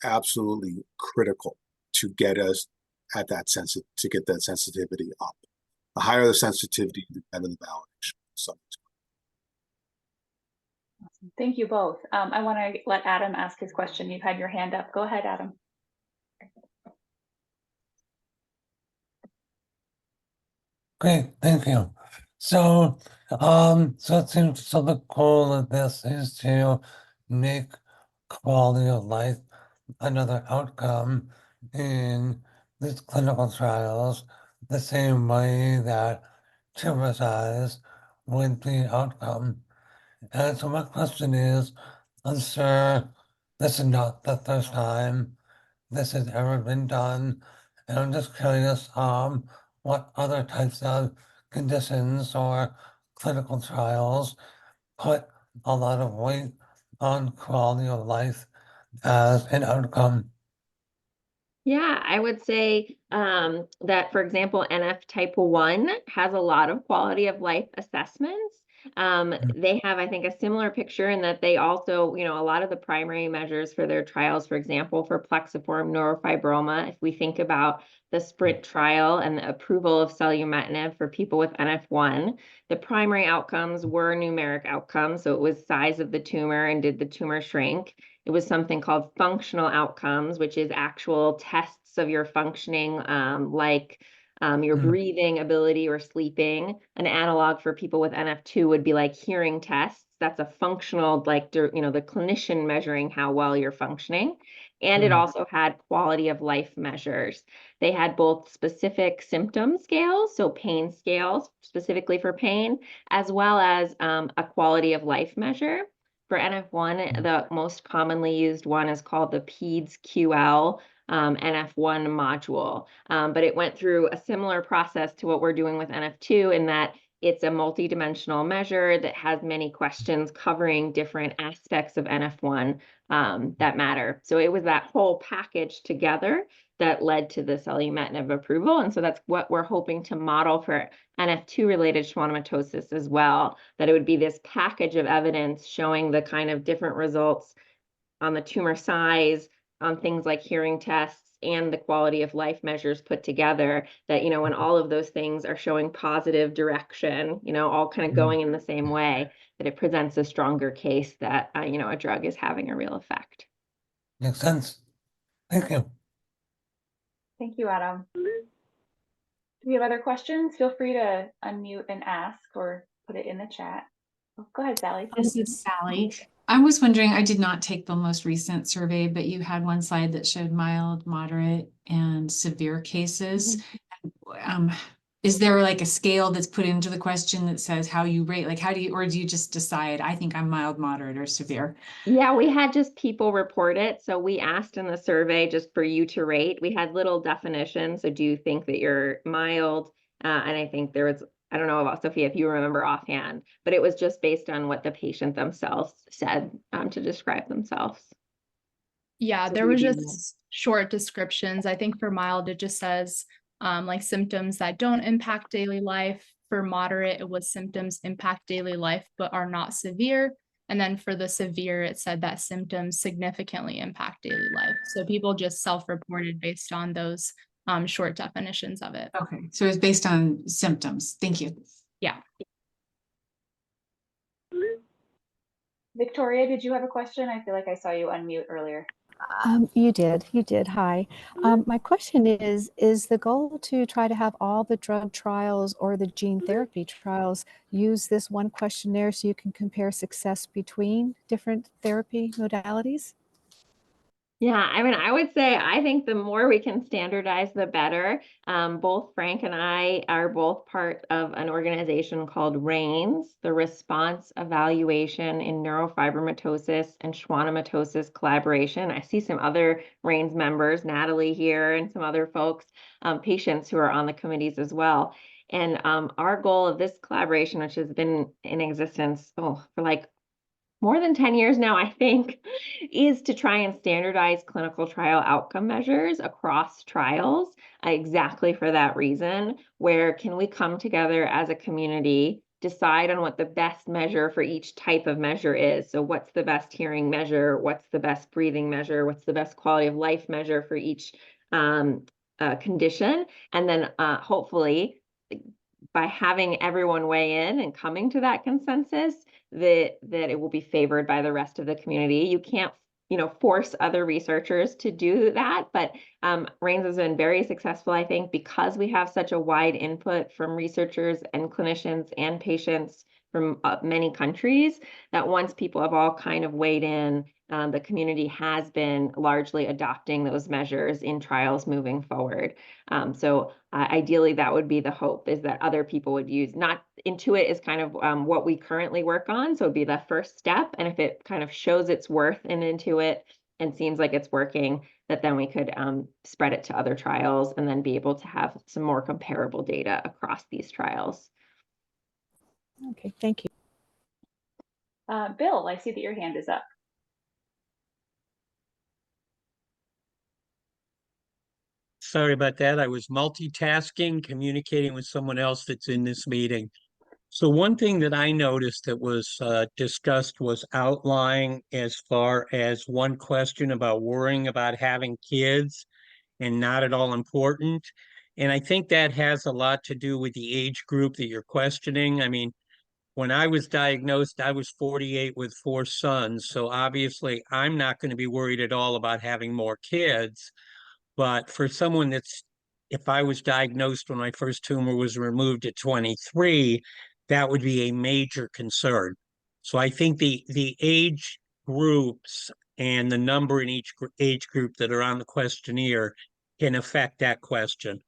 absolutely critical to get us at that to get that sensitivity up. The higher the sensitivity, the better the validation. So, awesome. Thank you both. I want to let Adam ask his question. You've had your hand up. Go ahead, Adam. Great, thank you. So, it seems so the goal of this is to make quality of life another outcome in these clinical trials, the same way that tumor size would be outcome. And so my question is, I'm sure this is not the first time this has ever been done, and I'm just curious what other types of conditions or clinical trials put a lot of weight on quality of life as an outcome. Yeah, I would say that, for example, NF type 1 has a lot of quality of life assessments. They have, I think, a similar picture in that they also, a lot of the primary measures for their trials, for example, for plexiform neurofibroma, if we think about the SPRINT trial and the approval of selumetinib for people with NF1, the primary outcomes were numeric outcomes. So it was size of the tumor and did the tumor shrink. It was something called functional outcomes, which is actual tests of your functioning, like your breathing ability or sleeping. An analog for people with NF2 would be like hearing tests. That's a functional, like, the clinician measuring how well you're functioning. And it also had quality of life measures. They had both specific symptom scales, so pain scales specifically for pain, as well as a quality of life measure. For NF1, the most commonly used one is called the PEDS-QL NF1 module. But it went through a similar process to what we're doing with NF2 in that it's a multidimensional measure that has many questions covering different aspects of NF1 that matter. So it was that whole package together that led to the selumetinib approval. And so that's what we're hoping to model for NF2 related schwannomatosis as well, that it would be this package of evidence showing the kind of different results on the tumor size, on things like hearing tests, and the quality of life measures put together, that, when all of those things are showing positive direction, all kind of going in the same way, that it presents a stronger case that, a drug is having a real effect. Makes sense. Thank you. Thank you, Adam. Do we have other questions? Feel free to unmute and ask or put it in the chat. Oh, go ahead, Sally. This is Sally. I was wondering, I did not take the most recent survey, but you had one slide that showed mild, moderate, and severe cases. Is there like a scale that's put into the question that says how you rate? Like, how do you, or do you just decide, I think I'm mild, moderate, or severe? Yeah, we had just people report it. So we asked in the survey just for you to rate. We had little definitions. So do you think that you're mild? And I think there was, I don't know about Sophia, if you remember offhand, but it was just based on what the patient themselves said to describe themselves. Yeah, So there we was do just short descriptions. I think for mild, it just says like symptoms that don't impact daily life. For moderate, it was symptoms impact daily life but are not severe. And then for the severe, it said that symptoms significantly impact daily life. So people just self-reported based on those short definitions of it. Okay, so it's based on symptoms. Thank you. Yeah. Victoria, did you have a question? I feel like I saw you unmute earlier. You did. Hi. My question is the goal to try to have all the drug trials or the gene therapy trials use this one questionnaire so you can compare success between different therapy modalities? Yeah, I mean, I would say I think the more we can standardize, the better. Both Frank and I are both part of an organization called RAINS, the Response Evaluation in Neurofibromatosis and Schwannomatosis Collaboration. I see some other RAINS members, Natalie here, and some other folks, patients who are on the committees as well. And our goal of this collaboration, which has been in existence for like more than 10 years now, I think, is to try and standardize clinical trial outcome measures across trials, exactly for that reason, where can we come together as a community, decide on what the best measure for each type of measure is. So what's the best hearing measure? What's the best breathing measure? What's the best quality of life measure for each condition? And then hopefully, by having everyone weigh in and coming to that consensus, that it will be favored by the rest of the community. You can't, force other researchers to do that, but RAINS has been very successful, I think, because we have such a wide input from researchers and clinicians and patients from many countries, that once people have all kind of weighed in, the community has been largely adopting those measures in trials moving forward. So ideally, that would be the hope, is that other people would use, not Intuit is kind of what we currently work on. So it'd be the first step. And if it kind of shows its worth in Intuit and seems like it's working, that then we could spread it to other trials and then be able to have some more comparable data across these trials. Okay, thank you. Bill, I see that your hand is up. Sorry about that. I was multitasking, communicating with someone else that's in this meeting. So one thing that I noticed that was discussed was outlying as far as one question about worrying about having kids and not at all important. And I think that has a lot to do with the age group that you're questioning. I mean, when I was diagnosed, I was 48 with 4 sons. So obviously I'm not going to be worried at all about having more kids. But for someone that's, if I was diagnosed when my first tumor was removed at 23, that would be a major concern. So I think the age groups and the number in each age group that are on the questionnaire can affect that question.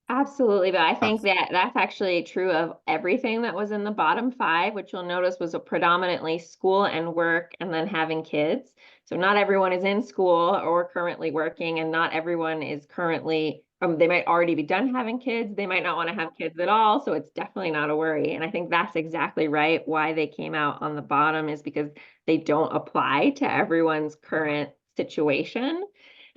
Absolutely, but I think that that's actually true of everything that was in the bottom 5, which you'll notice was a predominantly school and work and then having kids. So not everyone is in school or currently working, and not everyone is currently, they might already be done having kids. They might not want to have kids at all. So it's definitely not a worry. And I think that's exactly right. Why they came out on the bottom is because they don't apply to everyone's current situation.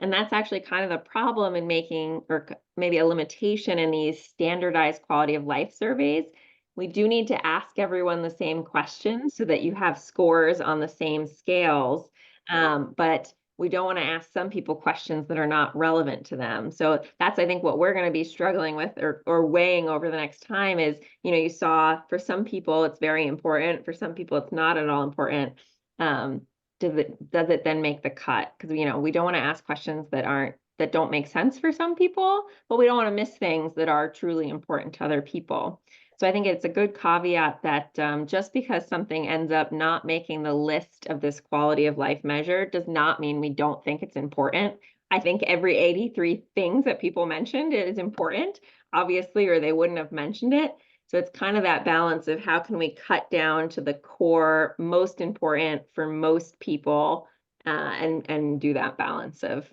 And that's actually kind of the problem in making, or maybe a limitation in these standardized quality of life surveys. We do need to ask everyone the same questions so that you have scores on the same scales. But we don't want to ask some people questions that are not relevant to them. So that's, I think, what we're going to be struggling with or weighing over the next time is, you saw for some people it's very important, for some people it's not at all important. Does it then make the cut? Because we don't want to ask questions that aren't that don't make sense for some people, but we don't want to miss things that are truly important to other people. So I think it's a good caveat that just because something ends up not making the list of this quality of life measure does not mean we don't think it's important. I think every 83 things that people mentioned is important, obviously, or they wouldn't have mentioned it. So it's kind of that balance of how can we cut down to the core, most important for most people, and do that balance of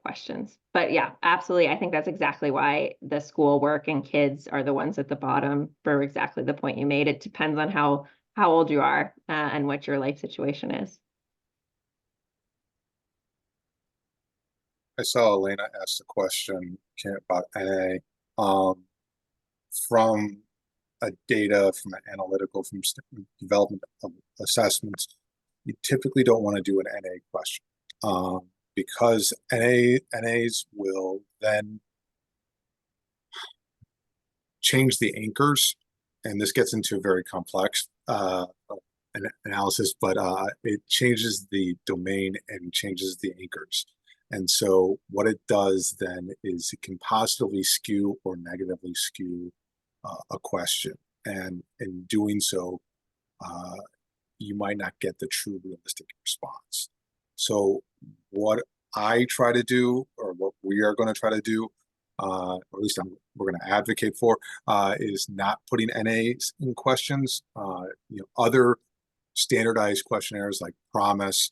questions. But yeah, absolutely. I think that's exactly why the schoolwork and kids are the ones at the bottom for exactly the point you made. It depends on how old you are and what your life situation is. I saw Elena ask a question about NA. From data, from an analytical, from development of assessments, you typically don't want to do an NA question. Because NAs will then change the anchors, and this gets into a very complex analysis, but it changes the domain and changes the anchors. And so what it does then is it can positively skew or negatively skew a question. And in doing so, you might not get the true realistic response. So what I try to do, or what we are going to try to do, or at least we're going to advocate for, is not putting NAs in questions. Other standardized questionnaires like PROMIS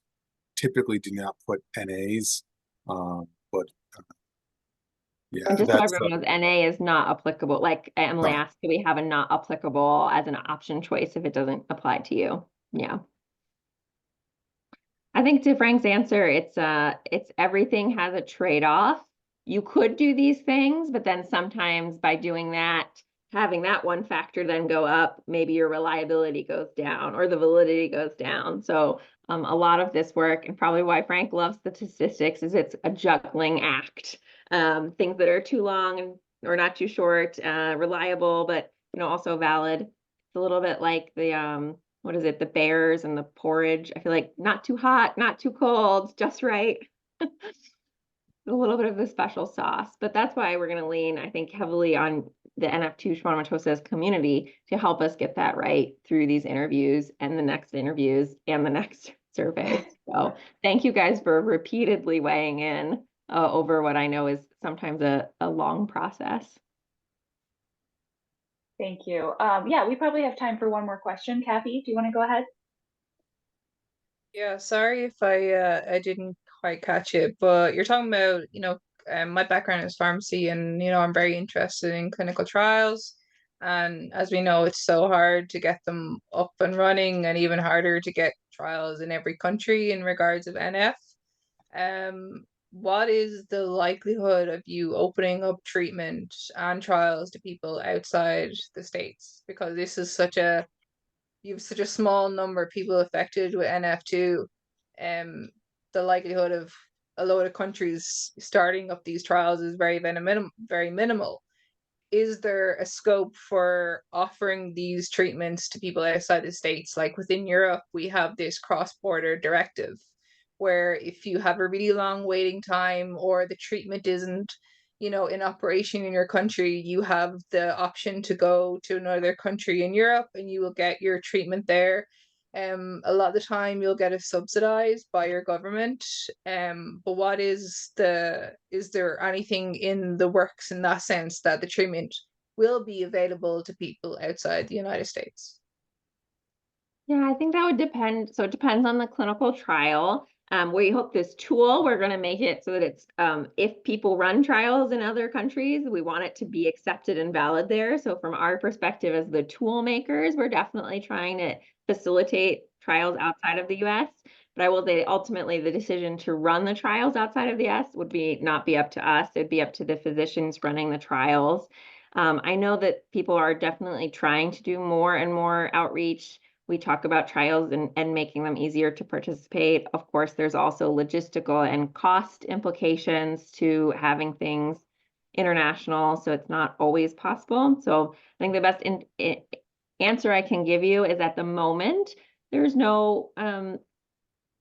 typically do not put NAs, but yeah. And just so everyone knows, NA is not applicable. Like Emily asked, do we have a not applicable as an option choice if it doesn't apply to you? Yeah. I think to Frank's answer, it's everything has a trade-off. You could do these things, but then sometimes by doing that, having that one factor then go up, maybe your reliability goes down or the validity goes down. So a lot of this work, and probably why Frank loves statistics, is it's a juggling act. Things that are too long or not too short, reliable, but also valid. It's a little bit like the what is it, the bears and the porridge. I feel like not too hot, not too cold, just right. A little bit of the special sauce, but that's why we're going to lean, I think, heavily on the NF2 schwannomatosis community to help us get that right through these interviews and the next interviews and the next surveys. So thank you guys for repeatedly weighing in over what I know is sometimes a long process. Thank you. Yeah, we probably have time for one more question. Kathy, do you want to go ahead? Yeah, sorry if I didn't quite catch it, but you're talking about, my background is pharmacy, and I'm very interested in clinical trials. And as we know, it's so hard to get them up and running, and even harder to get trials in every country in regards of NF. What is the likelihood of you opening up treatment and trials to people outside the States? Because this is you have such a small number of people affected with NF2. The likelihood of a load of countries starting up these trials is very minimal. Is there a scope for offering these treatments to people outside the States? Like within Europe, we have this cross-border directive where if you have a really long waiting time or the treatment isn't, in operation in your country, you have the option to go to another country in Europe and you will get your treatment there. A lot of the time you'll get it subsidized by your government. But is there anything in the works in that sense that the treatment will be available to people outside the United States? Yeah, I think that would depend. So it depends on the clinical trial. We hope this tool, we're going to make it so that it's, if people run trials in other countries, we want it to be accepted and valid there. So from our perspective as the tool makers, we're definitely trying to facilitate trials outside of the US. But I will say ultimately the decision to run the trials outside of the US would not be up to us. It'd be up to the physicians running the trials. I know that people are definitely trying to do more and more outreach. We talk about trials and making them easier to participate. Of course, there's also logistical and cost implications to having things international, so it's not always possible. So I think the best answer I can give you is at the moment, there's no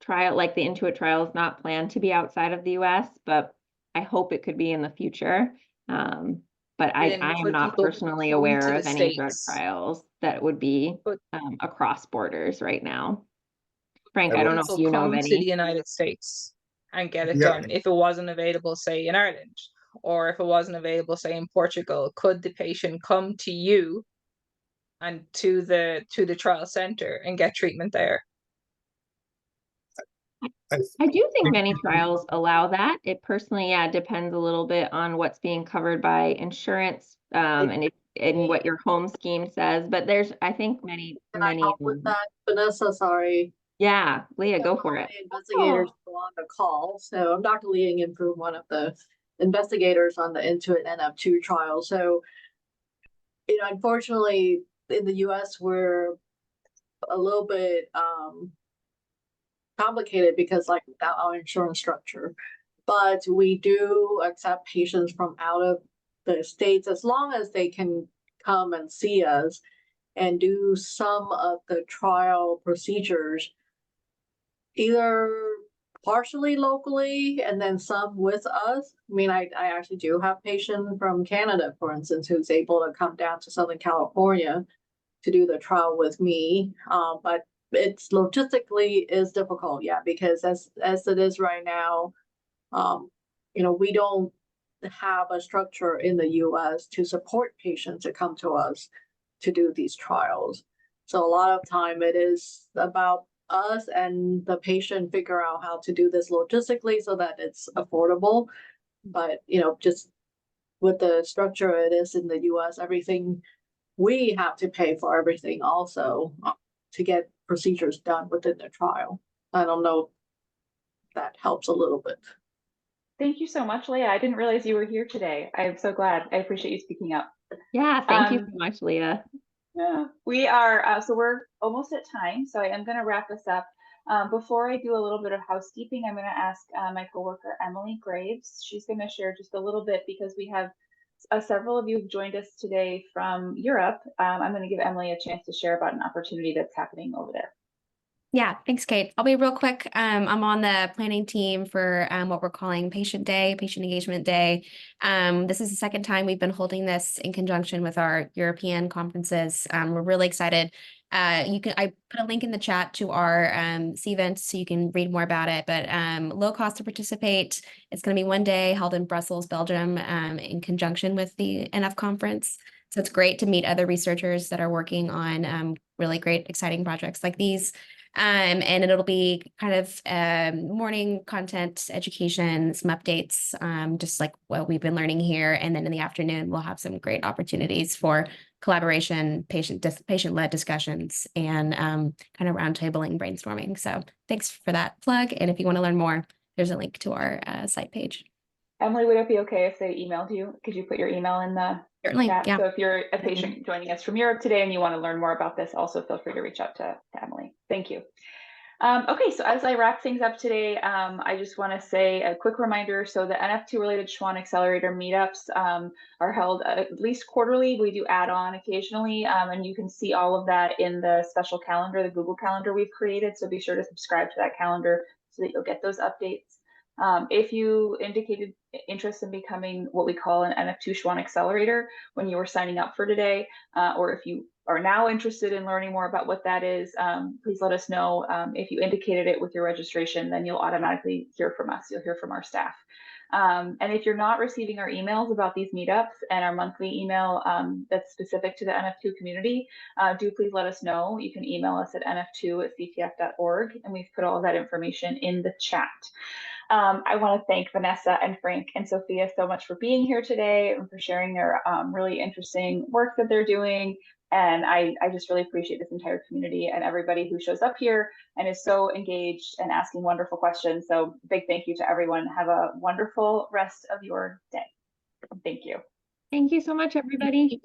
trial, like the Intuit trial is not planned to be outside of the US, but I hope it could be in the future. But I Then am could not people personally come aware to the of any drug States? trials that would be Could across borders right now. Frank, I I will- don't know if people you know of come to the any. United States and get it Yeah. done if it wasn't available, say, in Ireland, or if it wasn't available, say, in Portugal? Could the patient come to you and to the trial center and get treatment there? I do think many trials allow that. It personally, yeah, depends a little bit on what's being covered by insurance, and what your home scheme says. But there's, I think, many. Help with that, Vanessa? Sorry. Yeah, Leah, go for it. The investigators go on the call. So I'm Dr. Leah Ying for one of the investigators on the Intuit NF2 trial. So, unfortunately, in the US, we're a little bit complicated because like without our insurance structure, but we do accept patients from out of the States as long as they can come and see us and do some of the trial procedures, either partially locally and then some with us. I mean, I actually do have a patient from Canada, for instance, who's able to come down to Southern California to do the trial with me. But it's logistically is difficult, yeah, because as it is right now, we don't have a structure in the US to support patients to come to us to do these trials. So a lot of time it is about us and the patient figure out how to do this logistically so that it's affordable. But, just with the structure it is in the US, everything we have to pay for everything also to get procedures done within the trial. I don't know if that helps a little bit. Thank you so much, Leah. I didn't realize you were here today. I'm so glad. I appreciate you speaking up. Yeah, thank you so much, Leah. Yeah, we are, so we're almost at time, so I am going to wrap this up. Before I do a little bit of housekeeping, I'm going to ask my coworker, Emily Graves. She's going to share just a little bit because we have several of you have joined us today from Europe. I'm going to give Emily a chance to share about an opportunity that's happening over there. Yeah, thanks, Kate. I'll be real quick. I'm on the planning team for what we're calling Patient Day, Patient Engagement Day. This is the second time we've been holding this in conjunction with our European conferences. We're really excited. I put a link in the chat to our event so you can read more about it, but low cost to participate. It's going to be one day held in Brussels, Belgium, in conjunction with the NF conference. So it's great to meet other researchers that are working on really great, exciting projects like these. And it'll be kind of morning content, education, some updates, just like what we've been learning here. And then in the afternoon, we'll have some great opportunities for collaboration, patient-led discussions, and kind of roundtabling, brainstorming. So thanks for that plug. And if you want to learn more, there's a link to our site page. Emily, would it be okay if they emailed you? Could you put your email in the chat? Yeah. So if you're a patient joining us from Europe today and you want to learn more about this, also feel free to reach out to Emily. Thank you. Okay, so as I wrap things up today, I just want to say a quick reminder. So the NF2 related SWN Accelerator meetups are held at least quarterly. We do add on occasionally, and you can see all of that in the special calendar, the Google Calendar we've created. So be sure to subscribe to that calendar so that you'll get those updates. If you indicated interest in becoming what we call an NF2-SWN Accelerator when you were signing up for today, or if you are now interested in learning more about what that is, please let us know. If you indicated it with your registration, then you'll automatically hear from us. You'll hear from our staff. And if you're not receiving our emails about these meetups and our monthly email that's specific to the NF2 community, do please let us know. You can email us at nf2@ctf.org, and we've put all of that information in the chat. I want to thank Vanessa and Frank and Sophia so much for being here today and for sharing their really interesting work that they're doing. And I just really appreciate this entire community and everybody who shows up here and is so engaged and asking wonderful questions. So big thank you to everyone. Have a wonderful rest of your day. Thank you. Thank you so much, everybody.